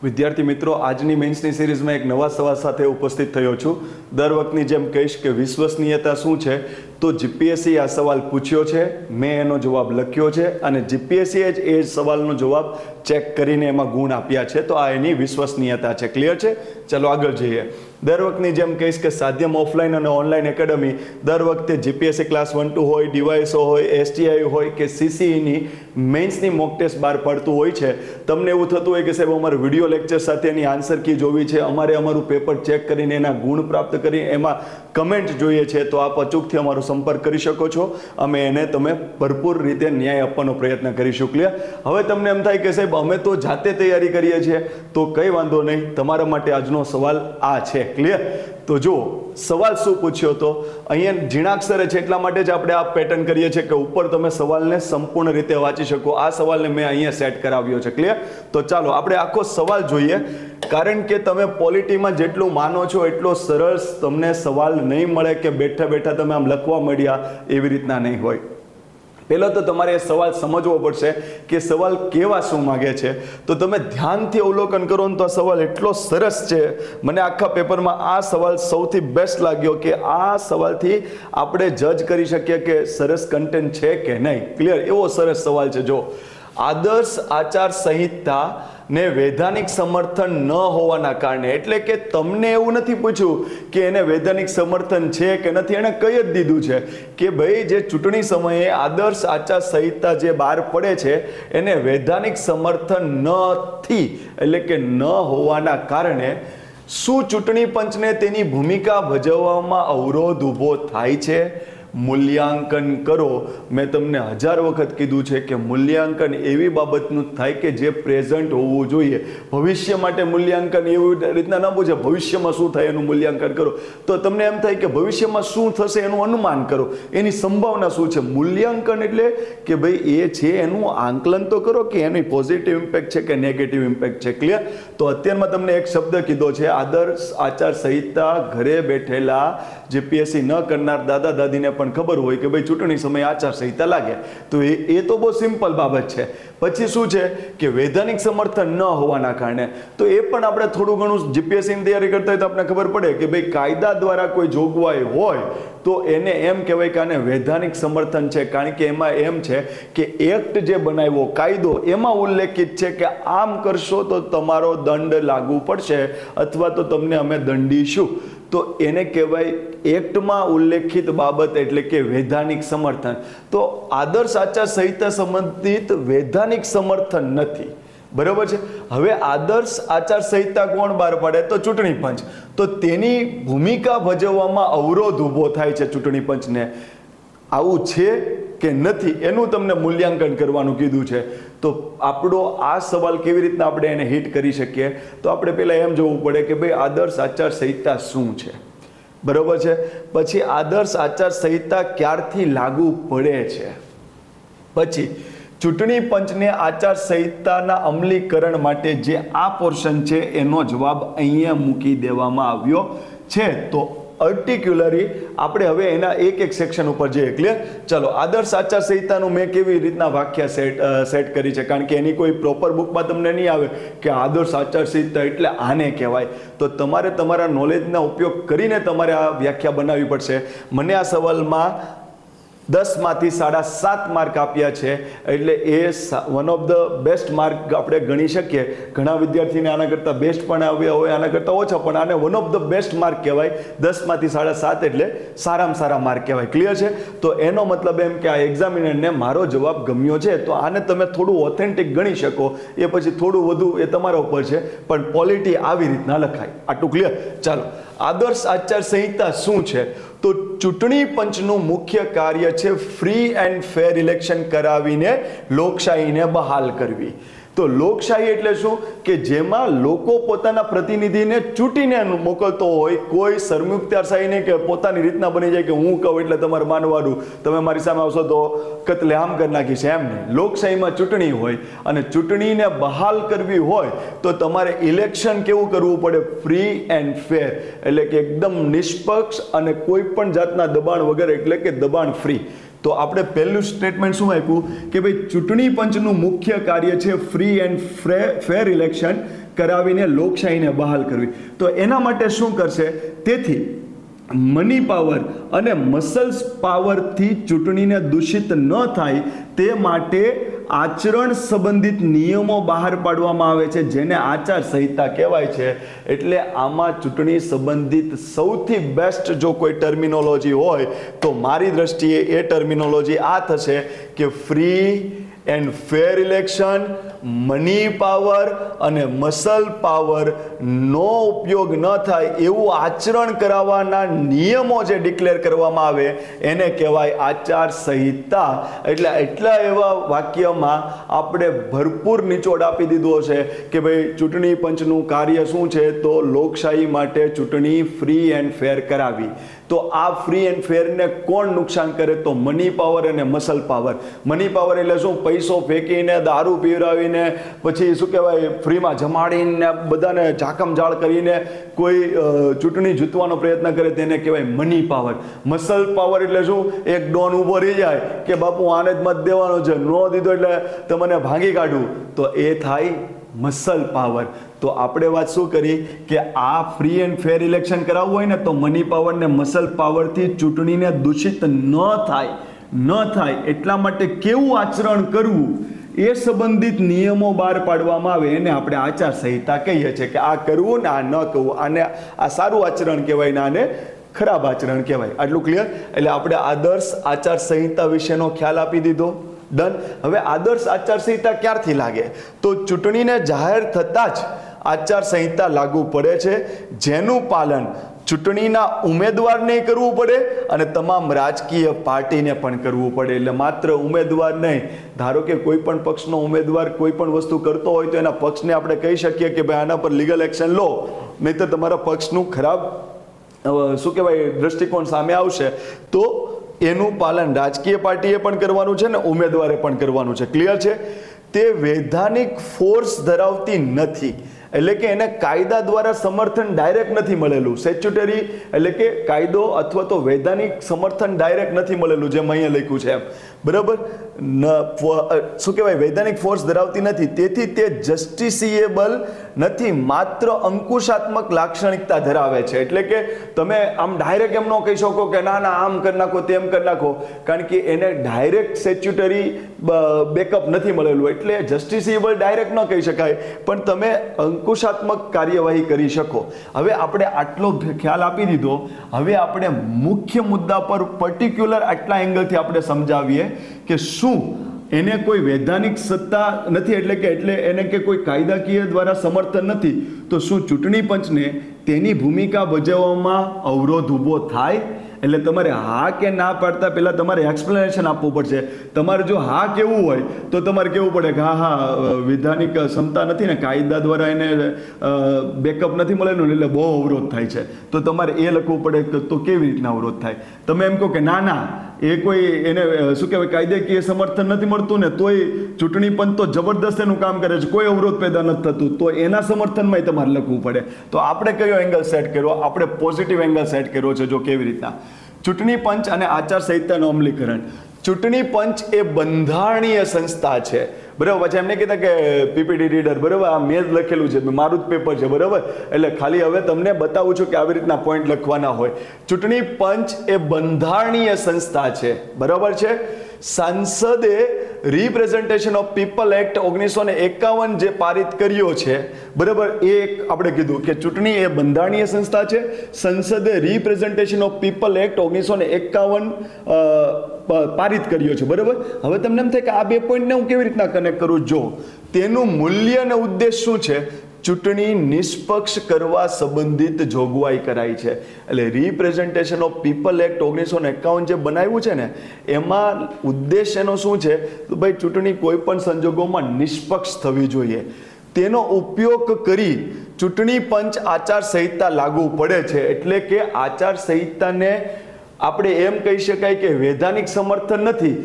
વિદ્યાર્થી મિત્રો, આજની મેન્સની સિરીઝમાં એક નવા સવાલ સાથે ઉપસ્થિત થયો છું. દર વખતની જેમ કહીશ કે વિશ્વસનીયતા શું છે, તો જીપીએસસી આ સવાલ પૂછ્યો છે, મેં એનો જવાબ લખ્યો છે અને જીપીએસસીએ જ એ સવાલનો જવાબ ચેક કરીને એમાં ગુણ આપ્યા છે. તો આ એની વિશ્વસનીયતા છે. ક્લિયર છે? ચલો આગળ જઈએ. દર વખતની જેમ કહીશ કે સાધ્યમ ઓફલાઈન અને ઓનલાઈન એકેડમી દર વખતે જીપીએસસી ક્લાસ 1-2 હોય, ડીવાયએસઓ હોય, એસટીઆઈ હોય કે સીસીઈની મેન્સની મોક ટેસ્ટ બહાર પડતું હોય છે. તમને એવું થતું હોય કે સાહેબ અમારે વિડીયો લેક્ચર સાથે એની આન્સર કી જોવી છે, અમારે અમારું પેપર ચેક કરીને એના ગુણ પ્રાપ્ત કરી એમાં કમેન્ટ જોઈએ છે, તો આપ અચૂકથી અમારો સંપર્ક કરી શકો છો. અમે એને તમે ભરપૂર રીતે ન્યાય આપવાનો પ્રયત્ન કરીશું. ક્લિયર? હવે તમને એમ થાય કે સાહેબ અમે તો જાતે તૈયારી કરીએ છીએ, તો કંઈ વાંધો નહીં, તમારા માટે આજનો સવાલ આ છે. ક્લિયર? તો જુઓ સવાલ શું પૂછ્યો તો અહીંયા ઝીણાક્ષરે છે એટલા માટે જ આપણે આ પેટર્ન કરીએ છીએ કે ઉપર તમે સવાલને સંપૂર્ણ રીતે વાંચી શકો. આ સવાલને મેં અહીંયા સેટ કરાવ્યો છે. ક્લિયર? તો ચાલો આપણે આખો સવાલ જોઈએ. કારણ કે તમે પોલિટીમાં જેટલું માનો છો એટલો સરળ તમને સવાલ નહીં મળે કે બેઠા બેઠા તમે આમ લખવા મળ્યા એવી રીતના નહીં હોય. પહેલો તો તમારે એ સવાલ સમજવો પડશે કે સવાલ કેવા શું માગે છે. તો તમે ધ્યાનથી અવલોકન કરો ને તો આ સવાલ એટલો સરસ છે. મને આખા પેપરમાં આ સવાલ સૌથી બેસ્ટ લાગ્યો કે આ સવાલથી આપણે જજ કરી શકીએ કે સરસ કન્ટેન્ટ છે કે નહીં. ક્લિયર? એવો સરસ સવાલ છે. જો આદર્શ આચાર સંહિતા ને વૈધાનિક સમર્થન ન હોવાના કારણે, એટલે કે તમને એવું નથી પૂછ્યું કે એને વૈધાનિક સમર્થન છે કે નથી, એને કહી જ દીધું છે કે ભાઈ જે ચૂંટણી સમયે આદર્શ આચાર સંહિતા જે બહાર પડે છે એને વૈધાનિક સમર્થન નથી, એટલે કે ન હોવાના કારણે શું ચૂંટણી પંચને તેની ભૂમિકા ભજવવામાં અવરોધ ઊભો થાય છે? મૂલ્યાંકન કરો. મેં તમને 1000 વખત કીધું છે કે મૂલ્યાંકન એવી બાબતનું થાય કે જે પ્રેઝન્ટ હોવું જોઈએ. ભવિષ્ય માટે મૂલ્યાંકન એવી રીતના ન પૂછે ભવિષ્યમાં શું થાય એનું મૂલ્યાંકન કરો, તો તમને એમ થાય કે ભવિષ્યમાં શું થશે એનું અનુમાન કરો, એની સંભાવના શું છે. મૂલ્યાંકન એટલે કે ભાઈ એ છે એનું આંકલન તો કરો કે એની પોઝિટિવ ઇમ્પેક્ટ છે કે નેગેટિવ ઇમ્પેક્ટ છે. ક્લિયર? તો અત્યારમાં તમને એક શબ્દ કીધો છે આદર્શ આચાર સંહિતા. ઘરે બેઠેલા જીપીએસસી ન કરનાર દાદા દાદીને પણ ખબર હોય કે ભાઈ ચૂંટણી સમયે આચાર સંહિતા લાગે, તો એ તો બહુ સિમ્પલ બાબત છે. પછી શું છે કે વૈધાનિક સમર્થન ન હોવાના કારણે, તો એ પણ આપણે થોડું ઘણું જીપીએસસીની તૈયારી કરતા હોય તો આપણે ખબર પડે કે ભાઈ કાયદા દ્વારા કોઈ જોગવાઈ હોય તો એને એમ કહેવાય કે આને વૈધાનિક સમર્થન છે. કારણ કે એમાં એમ છે કે એક્ટ જે બનાવ્યો કાયદો એમાં ઉલ્લેખિત છે કે આમ કરશો તો તમારો દંડ લાગુ પડશે અથવા તો તમને અમે દંડીશું. તો એને કહેવાય એક્ટમાં ઉલ્લેખિત બાબત એટલે કે વૈધાનિક સમર્થન. તો આદર્શ આચાર સંહિતા સંબંધિત વૈધાનિક સમર્થન નથી. બરાબર છે? હવે આદર્શ આચાર સંહિતા કોણ બહાર પાડે? તો ચૂંટણી પંચ. તો તેની ભૂમિકા ભજવવામાં અવરોધ ઊભો થાય છે ચૂંટણી પંચને. આવું છે કે નથી એનું તમને મૂલ્યાંકન કરવાનું કીધું છે. તો આપણો આ સવાલ કેવી રીતના આપણે એને હિટ કરી શકીએ? તો આપણે પહેલાં એમ જોવું પડે કે ભાઈ આદર્શ આચાર સંહિતા શું છે. બરાબર છે? પછી આદર્શ આચાર સંહિતા ક્યારથી લાગુ પડે છે. પછી ચૂંટણી પંચને આચાર સંહિતાના અમલીકરણ માટે જે આ પોર્શન છે એનો જવાબ અહીંયા મૂકી દેવામાં આવ્યો છે. તો પર્ટિક્યુલરી આપણે હવે એના એક સેક્શન ઉપર જઈએ. ક્લિયર? ચલો આદર્શ આચાર સંહિતાનું મેં કેવી રીતના વાક્ય સેટ કરી છે, કારણ કે એની કોઈ પ્રોપર બુકમાં તમને નહીં આવે કે આદર્શ આચાર સંહિતા એટલે આને કહેવાય. તો તમારે તમારા નોલેજના ઉપયોગ કરીને તમારે આ વ્યાખ્યા બનાવવી પડશે. મને આ સવાલમાં 10 માંથી 7.5 માર્ક આપ્યા છે, એટલે એ one of the best mark આપણે ગણી શકીએ. ઘણા વિદ્યાર્થીને આના કરતાં બેસ્ટ પણ આવ્યા હોય, આના કરતાં ઓછા, પણ આને one of the best mark કહેવાય. 10 માંથી 7.5 એટલે સારામાં સારા માર્ક કહેવાય. ક્લિયર છે? તો એનો મતલબ એમ કે આ એક્ઝામિનરને મારો જવાબ ગમ્યો છે, તો આને તમે થોડું ઓથેન્ટિક ગણી શકો. એ પછી થોડું વધુ એ તમારા ઉપર છે, પણ પોલિટી આવી રીતના લખાય. આટલું ક્લિયર? ચાલો આદર્શ આચાર સંહિતા શું છે? તો ચૂંટણી પંચનું મુખ્ય કાર્ય છે ફ્રી એન્ડ ફેર ઇલેક્શન કરાવીને લોકશાહીને બહાલ કરવી. તો લોકશાહી એટલે શું કે જેમાં લોકો પોતાના પ્રતિનિધિને ચૂંટીને મોકલતો હોય. કોઈ સરમુખત્યારશાહી નહીં કે પોતાની રીતના બની જાય કે હું કહું એટલે તમારે માનવાનું, તમે મારી સામે આવશો તો કતલેઆમ કરી નાખીશ, એમ નહીં. લોકશાહીમાં ચૂંટણી હોય અને ચૂંટણીને બહાલ કરવી હોય તો તમારે ઇલેક્શન કેવું કરવું પડે? ફ્રી એન્ડ ફેર, એટલે કે એકદમ નિષ્પક્ષ અને કોઈ પણ જાતના દબાણ વગર, એટલે કે દબાણ ફ્રી. તો આપણે પહેલું સ્ટેટમેન્ટ શું આપ્યું કે ભાઈ ચૂંટણી પંચનું મુખ્ય કાર્ય છે ફ્રી એન્ડ ફેર ઇલેક્શન કરાવીને લોકશાહીને બહાલ કરવી. તો એના માટે શું કરશે? તેથી મની પાવર અને મસલ્સ પાવરથી ચૂંટણીને દૂષિત ન થાય તે માટે આચરણ સંબંધિત નિયમો બહાર પાડવામાં આવે છે, જેને આચાર સંહિતા કહેવાય છે. એટલે આમાં ચૂંટણી સંબંધિત સૌથી બેસ્ટ જો કોઈ ટર્મિનોલોજી હોય તો મારી દ્રષ્ટિએ એ ટર્મિનોલોજી આ થશે કે free and fair election, money power અને મસલ પાવર નો ઉપયોગ ન થાય એવું આચરણ કરાવવાના નિયમો જે ડિક્લેર કરવામાં આવે એને કહેવાય આચાર સંહિતા. એટલે એટલા એવા વાક્યમાં આપણે ભરપૂર નિચોડ આપી દીધો છે કે ભાઈ ચૂંટણી પંચનું કાર્ય શું છે? તો લોકશાહી માટે ચૂંટણી ફ્રી એન્ડ ફેર કરાવી. તો આ ફ્રી એન્ડ ફેરને કોણ નુકસાન કરે? તો મની પાવર અને મસલ પાવર. મની પાવર એટલે શું? પૈસો ફેંકીને, દારૂ પીવડાવીને, પછી શું કહેવાય, ફ્રીમાં જમાડીને, બધાને ઝાકમઝાળ કરીને કોઈ ચૂંટણી જીતવાનો પ્રયત્ન કરે તેને કહેવાય મની પાવર. મસલ પાવર એટલે શું? એક ડોન ઊભો રહી જાય કે બાપુ આને જ મત દેવાનો છે, નો દીધો એટલે તમને ભાંગી કાઢું, તો એ થાય મસલ પાવર. તો આપણે વાત શું કરી કે આ ફ્રી એન્ડ ફેર ઇલેક્શન કરાવવું હોય ને તો મની પાવર ને મસલ પાવરથી ચૂંટણીને દૂષિત ન થાય એટલા માટે કેવું આચરણ કરવું એ સંબંધિત નિયમો બહાર પાડવામાં આવે એને આપણે આચાર સંહિતા કહીએ છીએ કે આ કરવું ને આ ન કરવું, આને આ સારું આચરણ કહેવાય ને આને ખરાબ આચરણ કહેવાય. આટલું ક્લિયર? એટલે આપણે આદર્શ આચાર સંહિતા વિશેનો ખ્યાલ આપી દીધો. ડન. હવે આદર્શ આચાર સંહિતા ક્યારથી લાગે? તો ચૂંટણીને જાહેર થતાં જ આચાર સંહિતા લાગુ પડે છે, જેનું પાલન ચૂંટણીના ઉમેદવારને કરવું પડે અને તમામ રાજકીય પાર્ટીને પણ કરવું પડે. એટલે માત્ર ઉમેદવાર નહીં, ધારો કે કોઈ પણ પક્ષનો ઉમેદવાર કોઈ પણ વસ્તુ કરતો હોય તો એના પક્ષને આપણે કહી શકીએ કે ભાઈ આના પર લીગલ એક્શન લો, નહીં તો તમારા પક્ષનું ખરાબ શું કહેવાય દ્રષ્ટિકોણ સામે આવશે. તો એનું પાલન રાજકીય પાર્ટીએ પણ કરવાનું છે ને ઉમેદવારે પણ કરવાનું છે. ક્લિયર છે? તે વૈધાનિક ફોર્સ ધરાવતી નથી, એટલે કે એને કાયદા દ્વારા સમર્થન ડાયરેક્ટ નથી મળેલું. સ્ટેચ્યુટરી એટલે કે કાયદો અથવા તો વૈધાનિક સમર્થન ડાયરેક્ટ નથી મળેલું, જેમ અહીંયા લખ્યું છે એમ. બરાબર? શું કહેવાય? વૈધાનિક ફોર્સ ધરાવતી નથી, તેથી તે જસ્ટિસિએબલ નથી, માત્ર અંકુશાત્મક લાક્ષણિકતા ધરાવે છે. એટલે કે તમે આમ ડાયરેક્ટ એમ ન કહી શકો કે ના ના આમ કરી નાખો તેમ કરી નાખો, કારણ કે એને ડાયરેક્ટ સ્ટેચ્યુટરી બેકઅપ નથી મળેલું, એટલે જસ્ટિસિએબલ ડાયરેક્ટ ન કહી શકાય, પણ તમે અંકુશાત્મક કાર્યવાહી કરી શકો. હવે આપણે આટલો ખ્યાલ આપી દીધો. હવે આપણે મુખ્ય મુદ્દા પર પર્ટિક્યુલર આટલા એંગલથી આપણે સમજાવીએ કે શું એને કોઈ વૈધાનિક સત્તા નથી, એટલે એને કે કોઈ કાયદાકીય દ્વારા સમર્થન નથી, તો શું ચૂંટણી પંચને તેની ભૂમિકા ભજવવામાં અવરોધ ઊભો થાય? એટલે તમારે હા કે ના પાડતા પહેલાં તમારે એક્સપ્લેનેશન આપવું પડશે. તમારે જો હા કેવું હોય તો તમારે કહેવું પડે કે હા વિધાનિક ક્ષમતા નથી ને, કાયદા દ્વારા એને બેકઅપ નથી મળેલું એટલે બહુ અવરોધ થાય છે, તો તમારે એ લખવું પડે કે તો કેવી રીતના અવરોધ થાય. તમે એમ કહો કે ના ના એ કોઈ એને શું કહેવાય કાયદાકીય સમર્થન નથી મળતું ને તોય ચૂંટણી પંચ તો જબરદસ્ત એનું કામ કરે છે, કોઈ અવરોધ પેદા નથી થતું, તો એના સમર્થનમાં તમારે લખવું પડે. તો આપણે કયો એંગલ સેટ કર્યો? આપણે પોઝિટિવ એંગલ સેટ કર્યો છે. જો કેવી રીતના ચૂંટણી પંચ અને આચાર સંહિતાનું અમલીકરણ. ચૂંટણી પંચ એ બંધારણીય સંસ્થા છે, બરાબર? પછી એમને કીધા કે પીપીટી રીડર, બરાબર? આ મેં જ લખેલું છે, મારું જ પેપર છે, બરાબર? એટલે ખાલી હવે તમને બતાવું છું કે આવી રીતના પોઈન્ટ લખવાના હોય. ચૂંટણી પંચ એ બંધારણીય સંસ્થા છે, બરાબર છે? સંસદે રિપ્રેઝન્ટેશન ઓફ પીપલ એક્ટ 1951 જે પારિત કર્યો છે, બરાબર? એ આપણે કીધું કે ચૂંટણી એ બંધારણીય સંસ્થા છે. સંસદે રિપ્રેઝન્ટેશન ઓફ પીપલ એક્ટ 1951 પારિત કર્યો છે, બરાબર? હવે તમને એમ થાય કે આ બે પોઈન્ટને હું કેવી રીતના કનેક્ટ કરું? જો તેનું મૂલ્ય અને ઉદ્દેશ શું છે? ચૂંટણી નિષ્પક્ષ કરવા સંબંધિત જોગવાઈ કરાઈ છે. એટલે રિપ્રેઝન્ટેશન ઓફ પીપલ એક્ટ 1951 જે બનાવ્યું છે ને, એમાં ઉદ્દેશ એનો શું છે? તો ભાઈ ચૂંટણી કોઈ પણ સંજોગોમાં નિષ્પક્ષ થવી જોઈએ. તેનો ઉપયોગ કરી ચૂંટણી પંચ આચાર સંહિતા લાગુ પડે છે. એટલે કે આચાર સંહિતાને આપણે એમ કહી શકાય કે વૈધાનિક સમર્થન નથી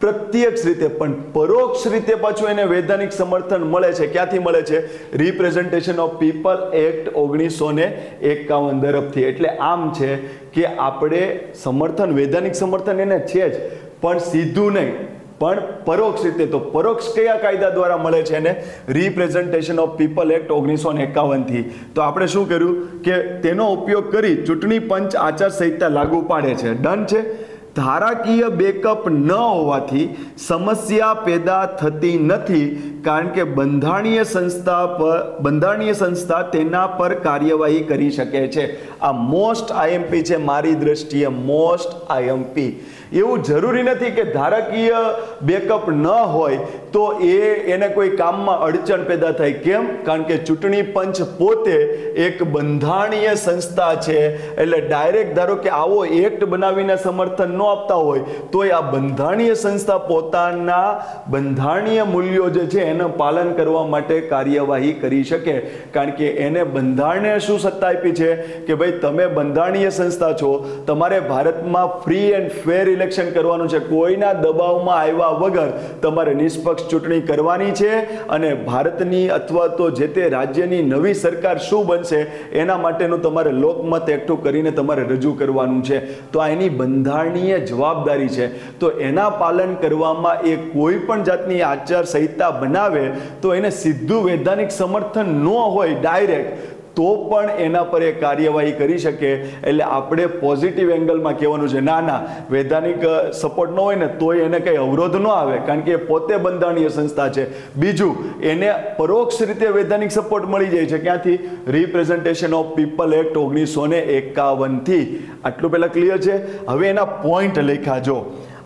પ્રત્યક્ષ રીતે, પણ પરોક્ષ રીતે પાછું એને વૈધાનિક સમર્થન મળે છે. ક્યાંથી મળે છે? રિપ્રેઝન્ટેશન ઓફ પીપલ એક્ટ 1951 તરફથી. એટલે આમ છે કે આપણે સમર્થન, વૈધાનિક સમર્થન એને છે જ, પણ સીધું નહીં, પણ પરોક્ષ રીતે. તો પરોક્ષ કયા કાયદા દ્વારા મળે છે એને? રિપ્રેઝન્ટેશન ઓફ પીપલ એક્ટ 1951 થી. તો આપણે શું કર્યું કે તેનો ઉપયોગ કરી ચૂંટણી પંચ આચારસંહિતા લાગુ પાડે છે. ડન છે. ધારાકીય બેકઅપ ન હોવાથી સમસ્યા પેદા થતી નથી, કારણ કે બંધારણીય સંસ્થા તેના પર કાર્યવાહી કરી શકે છે. આ મોસ્ટ આઈએમપી છે મારી દ્રષ્ટિએ, મોસ્ટ આઈએમપી. એવું જરૂરી નથી કે ધારાકીય બેકઅપ ન હોય તો એને કોઈ કામમાં અડચણ પેદા થાય. કેમ? કારણ કે ચૂંટણી પંચ પોતે એક બંધારણીય સંસ્થા છે. એટલે ડાયરેક્ટ ધારો કે આવો એક્ટ બનાવીને સમર્થન ન આપતા હોય તોય આ બંધારણીય સંસ્થા પોતાના બંધારણીય મૂલ્યો જે છે એનું પાલન કરવા માટે કાર્યવાહી કરી શકે. કારણ કે એને બંધારણે શું સત્તા આપી છે કે ભાઈ તમે બંધારણીય સંસ્થા છો, તમારે ભારતમાં ફ્રી એન્ડ ફેર ઇલેક્શન કરવાનું છે. કોઈના દબાવમાં આવ્યા વગર તમારે નિષ્પક્ષ ચૂંટણી કરવાની છે અને ભારતની અથવા તો જે તે રાજ્યની નવી સરકાર શું બનશે એના માટેનું તમારે લોકમત એકઠું કરીને તમારે રજૂ કરવાનું છે. તો આ એની બંધારણીય જવાબદારી છે. તો એના પાલન કરવામાં એ કોઈ પણ જાતની આચારસંહિતા બનાવે તો એને સીધું વૈધાનિક સમર્થન ન હોય ડાયરેક્ટ, તો પણ એના પર એ કાર્યવાહી કરી શકે. એટલે આપણે પોઝિટિવ એંગલમાં કહેવાનું છે, ના ના, વૈધાનિક સપોર્ટ ન હોય ને તોય એને કંઈ અવરોધ ન આવે, કારણ કે એ પોતે બંધારણીય સંસ્થા છે. બીજું, એને પરોક્ષ રીતે વૈધાનિક સપોર્ટ મળી જાય છે. ક્યાંથી? રિપ્રેઝન્ટેશન ઓફ પીપલ એક્ટ 1951 થી. આટલું પહેલા ક્લિયર છે? હવે એના પોઈન્ટ લખ્યા જો.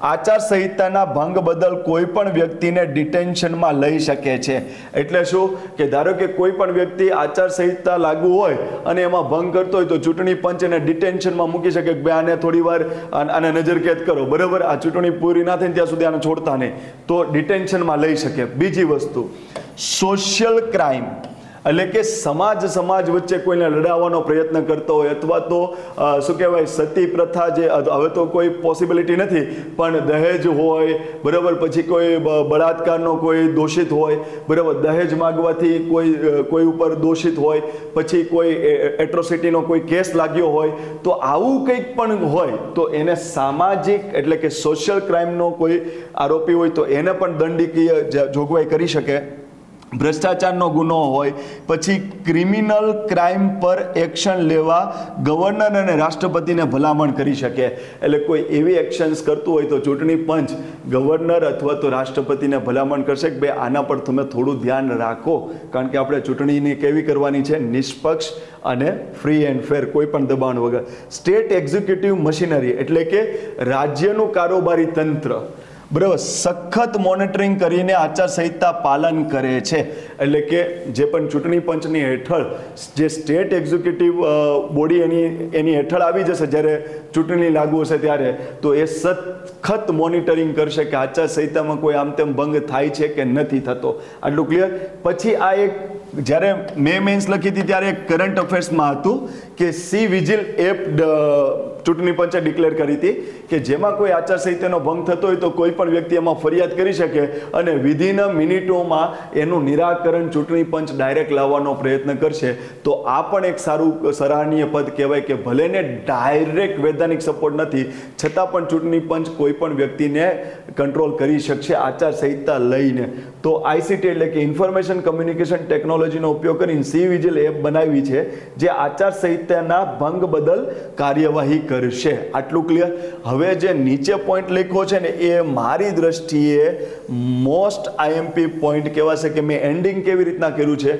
આચારસંહિતાના ભંગ બદલ કોઈ પણ વ્યક્તિને ડિટેન્શનમાં લઈ શકે છે. એટલે શું કે ધારો કે કોઈ પણ વ્યક્તિ આચારસંહિતા લાગુ હોય અને એમાં ભંગ કરતો હોય તો ચૂંટણી પંચ એને ડિટેન્શનમાં મૂકી શકે કે ભાઈ આને થોડી વાર આને નજરકેદ કરો, બરાબર, આ ચૂંટણી પૂરી ના થાય ત્યાં સુધી આને છોડતા નહીં, તો ડિટેન્શનમાં લઈ શકે. બીજી વસ્તુ, સોશિયલ ક્રાઇમ એટલે કે સમાજ વચ્ચે કોઈને લડાવવાનો પ્રયત્ન કરતો હોય અથવા તો શું કહેવાય સતી પ્રથા, જે હવે તો કોઈ પોસિબિલિટી નથી, પણ દહેજ હોય, બરાબર, પછી કોઈ બળાત્કારનો કોઈ દોષિત હોય, બરાબર, દહેજ માગવાથી કોઈ ઉપર દોષિત હોય, પછી કોઈ એટ્રોસિટીનો કોઈ કેસ લાગ્યો હોય, તો આવું કંઈક પણ હોય તો એને સામાજિક એટલે કે સોશિયલ ક્રાઇમનો કોઈ આરોપી હોય તો એને પણ દંડકીય જોગવાઈ કરી શકે. ભ્રષ્ટાચારનો ગુનો હોય, પછી ક્રિમિનલ ક્રાઇમ પર એક્શન લેવા ગવર્નર અને રાષ્ટ્રપતિને ભલામણ કરી શકે. એટલે કોઈ એવી એક્શન્સ કરતું હોય તો ચૂંટણી પંચ ગવર્નર અથવા તો રાષ્ટ્રપતિને ભલામણ કરશે કે ભાઈ આના પર તમે થોડું ધ્યાન રાખો, કારણ કે આપણે ચૂંટણીની કેવી કરવાની છે? નિષ્પક્ષ અને ફ્રી એન્ડ ફેર, કોઈ પણ દબાણ વગર. સ્ટેટ એક્ઝિક્યુટિવ મશીનરી એટલે કે રાજ્યનું કારોબારી તંત્ર, બરાબર, સખત મોનિટરિંગ કરીને આચારસંહિતા પાલન કરે છે. એટલે કે જે પણ ચૂંટણી પંચની હેઠળ જે સ્ટેટ એક્ઝિક્યુટિવ બોડી એની હેઠળ આવી જશે જ્યારે ચૂંટણી લાગુ હશે ત્યારે, તો એ સખત મોનિટરિંગ કરશે કે આચારસંહિતામાં કોઈ આમ તેમ ભંગ થાય છે કે નથી થતો. આટલું ક્લિયર? પછી આ એક જ્યારે મેન્સ લખી હતી ત્યારે એક કરંટ અફેર્સમાં હતું કે સી વિજિલ એપ ચૂંટણી પંચે ડિક્લેર કરી હતી કે જેમાં કોઈ આચારસંહિતાનો ભંગ થતો હોય તો કોઈ પણ વ્યક્તિ એમાં ફરિયાદ કરી શકે અને વિધિન મિનિટોમાં એનું નિરાકરણ ચૂંટણી પંચ ડાયરેક્ટ લાવવાનો પ્રયત્ન કરશે. તો આ પણ એક સારું સરાહનીય પદ કહેવાય કે ભલે ને ડાયરેક્ટ વૈધાનિક સપોર્ટ નથી છતાં પણ ચૂંટણી પંચ કોઈ પણ વ્યક્તિને કંટ્રોલ કરી શકશે આચારસંહિતા લઈને. તો આઈસીટી એટલે કે ઇન્ફોર્મેશન કમ્યુનિકેશન ટેકનોલોજીનો ઉપયોગ કરીને સી વિજિલ એપ બનાવી છે જે આચારસંહિતાના ભંગ બદલ કાર્યવાહી કરશે. આટલું ક્લિયર? હવે જે નીચે પોઈન્ટ લખ્યો છે ને એ મારી દ્રષ્ટિએ મોસ્ટ આઈએમપી પોઈન્ટ કહેવાશે કે મેં એન્ડિંગ કેવી રીતના કર્યું છે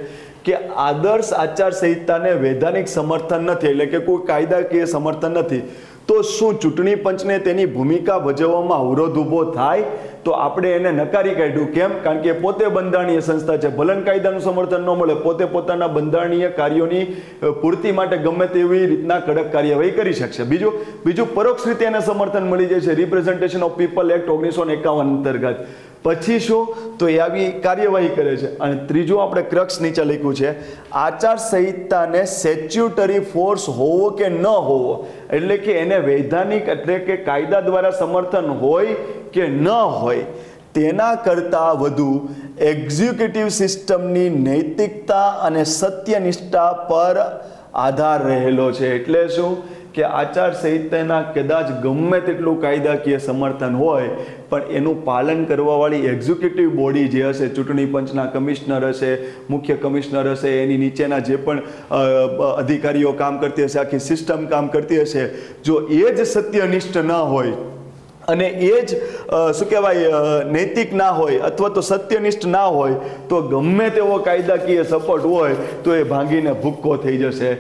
કે આદર્શ આચારસંહિતાને વૈધાનિક સમર્થન નથી, એટલે કે કોઈ કાયદાકીય સમર્થન નથી, તો શું ચૂંટણી પંચને તેની ભૂમિકા ભજવવામાં અવરોધ ઊભો થાય? તો આપણે એને નકારી કાઢ્યું. કેમ? કારણ કે પોતે બંધારણીય સંસ્થા છે, ભલન કાયદાનું સમર્થન ન મળે, પોતે પોતાના બંધારણીય કાર્યોની પૂર્તિ માટે ગમે તેવી રીતના કડક કાર્યવાહી કરી શકશે. બીજું પરોક્ષ રીતે એને સમર્થન મળી જાય છે રિપ્રેઝન્ટેશન ઓફ પીપલ એક્ટ 1951 અંતર્ગત. પછી શું? તો એ આવી કાર્યવાહી કરે છે. અને ત્રીજું આપણે ક્રક્સ નીચે લખ્યું છે, આચારસંહિતાને સ્ટેચ્યુટરી ફોર્સ હોવો કે ન હોવો, એટલે કે એને વૈધાનિક એટલે કે કાયદા દ્વારા સમર્થન હોય કે ન હોય તેના કરતાં વધુ એક્ઝિક્યુટિવ સિસ્ટમની નૈતિકતા અને સત્યનિષ્ઠા પર આધાર રહેલો છે. એટલે શું કે આચારસંહિતાના કદાચ ગમે તેટલું કાયદાકીય સમર્થન હોય પણ એનું પાલન કરવાવાળી એક્ઝિક્યુટિવ બોડી જે હશે, ચૂંટણી પંચના કમિશનર હશે, મુખ્ય કમિશનર હશે, એની નીચેના જે પણ અધિકારીઓ કામ કરતી હશે, આખી સિસ્ટમ કામ કરતી હશે, જો એ જ સત્યનિષ્ઠ ન હોય અને એ જ શું કહેવાય નૈતિક ના હોય અથવા તો સત્યનિષ્ઠ ના હોય તો ગમે તેવો કાયદાકીય સપોર્ટ હોય તો એ ભાંગીને ભૂક્કો થઈ જશે.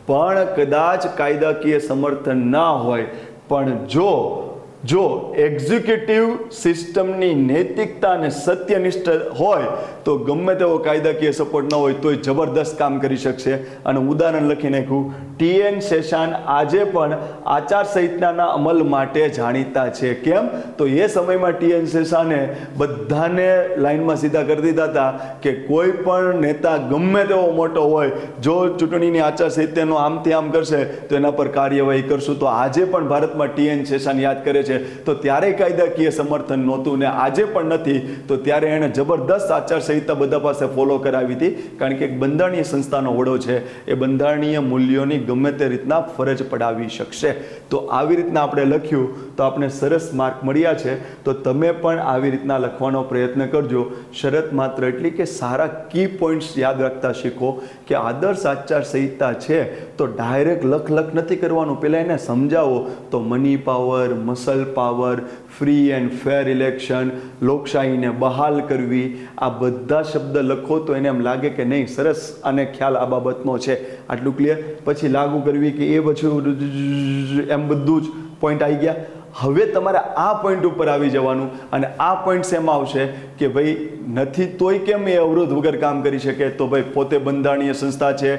પણ કદાચ કાયદાકીય સમર્થન ના હોય પણ જો એક્ઝિક્યુટિવ સિસ્ટમની નૈતિકતા અને સત્યનિષ્ઠ હોય તો ગમે તેવો કાયદાકીય સપોર્ટ ન હોય તોય જબરદસ્ત કામ કરી શકશે. અને ઉદાહરણ લખી નાખ્યું, ટીએન શેષાન આજે પણ આચારસંહિતાના અમલ માટે જાણીતા છે. કેમ? તો એ સમયમાં ટીએન શેષાને બધાને લાઈનમાં સીધા કરી દીધા હતા કે કોઈ પણ નેતા ગમે તેવો મોટો હોય, જો ચૂંટણીની આચારસંહિતાનો આમથી આમ કરશે તો એના પર કાર્યવાહી કરશું. તો આજે પણ ભારતમાં ટીએન શેષાન યાદ કરે છે. તો ત્યારે કાયદાકીય સમર્થન નહોતું ને આજે પણ નથી, તો ત્યારે એણે જબરદસ્ત આચારસંહિતા બધા પાસે ફોલો કરાવી હતી, કારણ કે એક બંધારણીય સંસ્થાનો વડો છે, એ બંધારણીય મૂલ્યોની ગમે તે રીતના ફરજ પડાવી શકશે. તો આવી રીતના આપણે લખ્યું તો આપણે સરસ માર્ક મળ્યા છે. તો તમે પણ આવી રીતના લખવાનો પ્રયત્ન કરજો. શરત માત્ર એટલી કે સારા કી પોઈન્ટ્સ યાદ રાખતા શીખો કે આદર્શ આચારસંહિતા છે તો ડાયરેક્ટ લખ નથી કરવાનું, પહેલાં એને સમજાવો. તો money power, muscle power, free and fair election, લોકશાહીને બહાલ કરવી, આ બધા શબ્દ લખો તો એને એમ લાગે કે નહીં સરસ અને ખ્યાલ આ બાબતનો છે. આટલું ક્લિયર. પછી લાગુ કરવી કે એ પછી એમ બધું જ પોઈન્ટ આવી ગયા. હવે તમારે આ પોઈન્ટ ઉપર આવી જવાનું અને આ પોઈન્ટ એમાં આવશે કે ભાઈ નથી તોય કેમ એ અવરોધ વગર કામ કરી શકે? તો ભાઈ પોતે બંધારણીય સંસ્થા છે,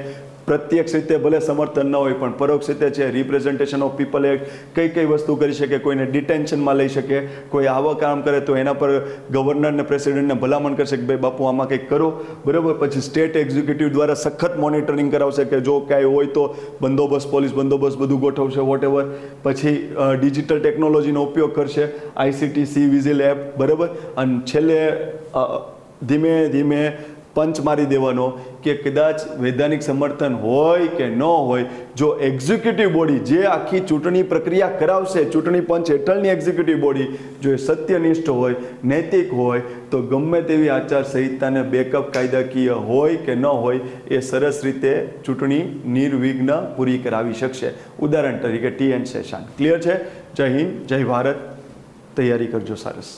પ્રત્યક્ષ રીતે ભલે સમર્થન ન હોય પણ પરોક્ષ રીતે છે, રિપ્રેઝન્ટેશન ઓફ પીપલ એક્ટ કઈ વસ્તુ કરી શકે, કોઈને ડિટેન્શનમાં લઈ શકે, કોઈ આવા કામ કરે તો એના પર ગવર્નરને પ્રેસિડેન્ટને ભલામણ કરશે કે ભાઈ બાપુ આમાં કંઈક કરો, બરાબર. પછી સ્ટેટ એક્ઝિક્યુટિવ દ્વારા સખત મોનિટરિંગ કરાવશે કે જો કાંઈ હોય તો બંદોબસ્ત, પોલીસ બંદોબસ્ત બધું ગોઠવશે, વોટેવર. પછી ડિજિટલ ટેકનોલોજીનો ઉપયોગ કરશે, ICT, સી-વિઝિલ એપ, બરાબર. અને છેલ્લે ધીમે ધીમે પંચ મારી દેવાનો કે કદાચ વૈધાનિક સમર્થન હોય કે ન હોય, જો એક્ઝિક્યુટિવ બોડી જે આખી ચૂંટણી પ્રક્રિયા કરાવશે, ચૂંટણી પંચ હેઠળની એક્ઝિક્યુટિવ બોડી જો એ સત્યનિષ્ઠ હોય, નૈતિક હોય, તો ગમે તેવી આચારસંહિતાને બેકઅપ કાયદાકીય હોય કે ન હોય એ સરસ રીતે ચૂંટણી નિર્વિઘ્ન પૂરી કરાવી શકશે. ઉદાહરણ તરીકે ટીએન શેષાન. ક્લિયર છે? જય હિન્દ, જય ભારત. તૈયારી કરજો સરસ.